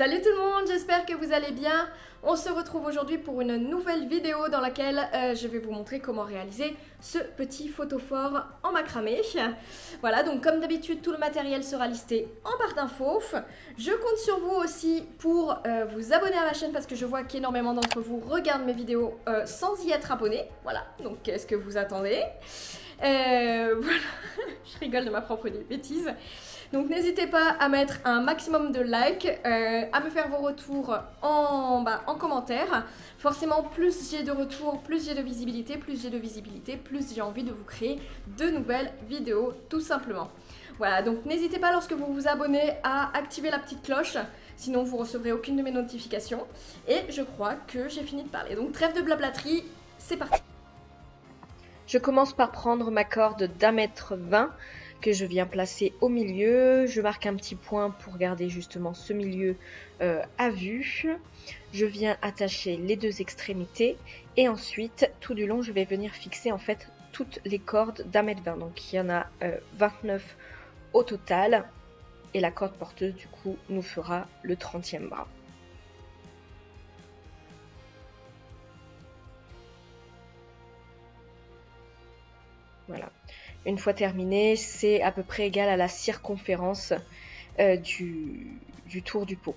Salut tout le monde, j'espère que vous allez bien. On se retrouve aujourd'hui pour une nouvelle vidéo dans laquelle je vais vous montrer comment réaliser ce petit photophore en macramé. Voilà, donc comme d'habitude, tout le matériel sera listé en barre d'infos. Je compte sur vous aussi pour vous abonner à ma chaîne parce que je vois qu'énormément d'entre vous regardent mes vidéos sans y être abonnés. Voilà, donc qu'est-ce que vous attendez? Voilà, je rigole de ma propre bêtise. Donc n'hésitez pas à mettre un maximum de likes, à me faire vos retours en commentaire. Forcément, plus j'ai de retours, plus j'ai de visibilité, plus j'ai envie de vous créer de nouvelles vidéos, tout simplement. Voilà, donc n'hésitez pas lorsque vous vous abonnez à activer la petite cloche, sinon vous recevrez aucune de mes notifications. Et je crois que j'ai fini de parler. Donc trêve de blablaterie, c'est parti. Je commence par prendre ma corde d'1,20 m que je viens placer au milieu. Je marque un petit point pour garder justement ce milieu à vue. Je viens attacher les deux extrémités et ensuite tout du long je vais venir fixer en fait toutes les cordes d'1,20 m. Donc il y en a 29 au total et la corde porteuse du coup nous fera le 30e bras. Voilà. Une fois terminé, c'est à peu près égal à la circonférence du tour du pot.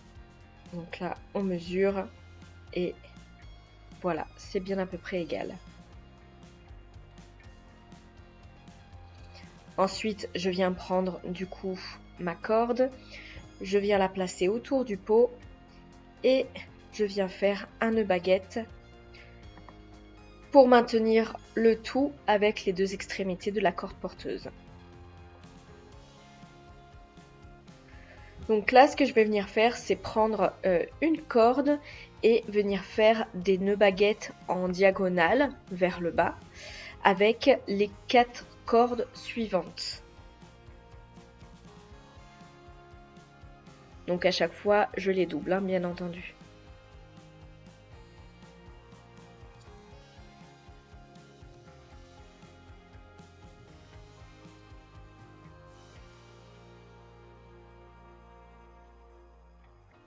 Donc là, on mesure et voilà, c'est bien à peu près égal. Ensuite, je viens prendre du coup ma corde, je viens la placer autour du pot et je viens faire un nœud baguette pour maintenir le tout avec les deux extrémités de la corde porteuse. Donc là, ce que je vais venir faire, c'est prendre une corde et venir faire des nœuds baguettes en diagonale vers le bas avec les 4 cordes suivantes. Donc à chaque fois, je les double, hein, bien entendu.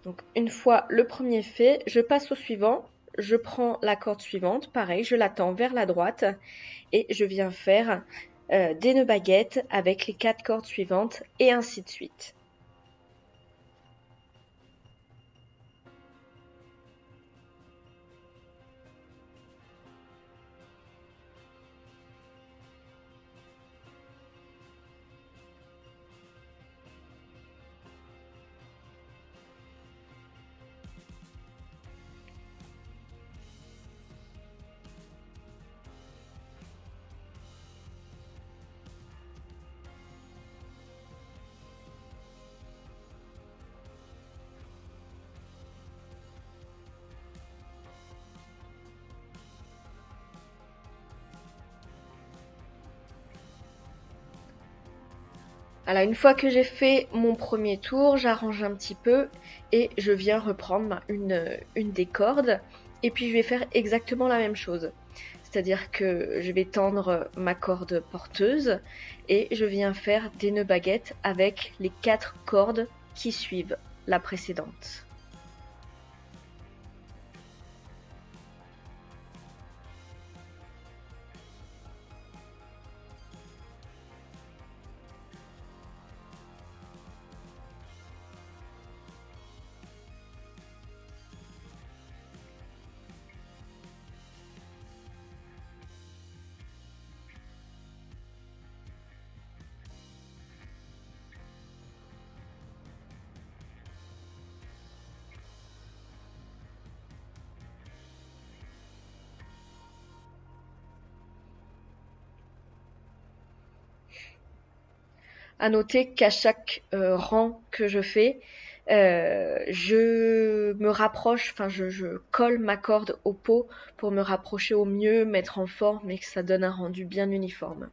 Donc une fois le premier fait, je passe au suivant, je prends la corde suivante, pareil, je la tends vers la droite et je viens faire des nœuds baguettes avec les 4 cordes suivantes et ainsi de suite. Alors une fois que j'ai fait mon premier tour, j'arrange un petit peu et je viens reprendre une des cordes et puis je vais faire exactement la même chose. C'est-à-dire que je vais tendre ma corde porteuse et je viens faire des nœuds baguettes avec les 4 cordes qui suivent la précédente. À noter qu'à chaque rang que je fais, je me rapproche, enfin je colle ma corde au pot pour me rapprocher au mieux, mettre en forme et que ça donne un rendu bien uniforme.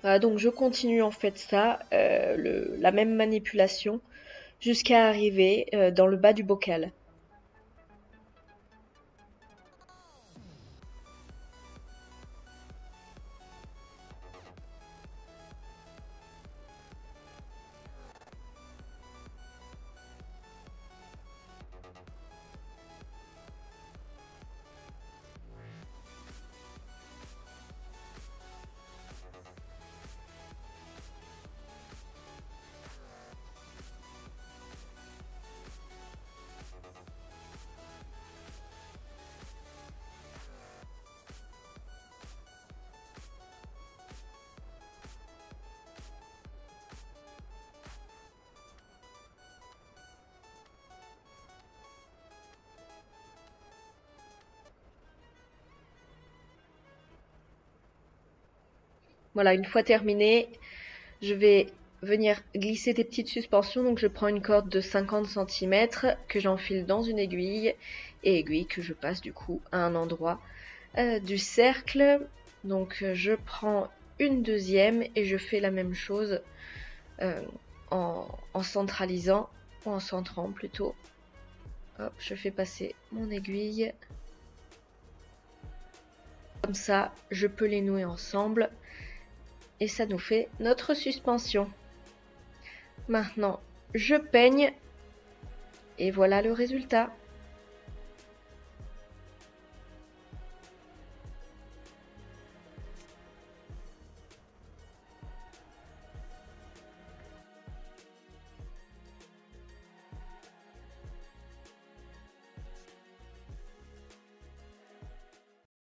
Voilà, donc je continue en fait ça, la même manipulation, jusqu'à arriver dans le bas du bocal. Voilà, une fois terminé, je vais venir glisser des petites suspensions. Donc je prends une corde de 50 cm que j'enfile dans une aiguille et aiguille que je passe du coup à un endroit du cercle. Donc je prends une deuxième et je fais la même chose en centralisant, ou en centrant plutôt. Hop, je fais passer mon aiguille. Comme ça, je peux les nouer ensemble. Et ça nous fait notre suspension. Maintenant, je peigne et voilà le résultat.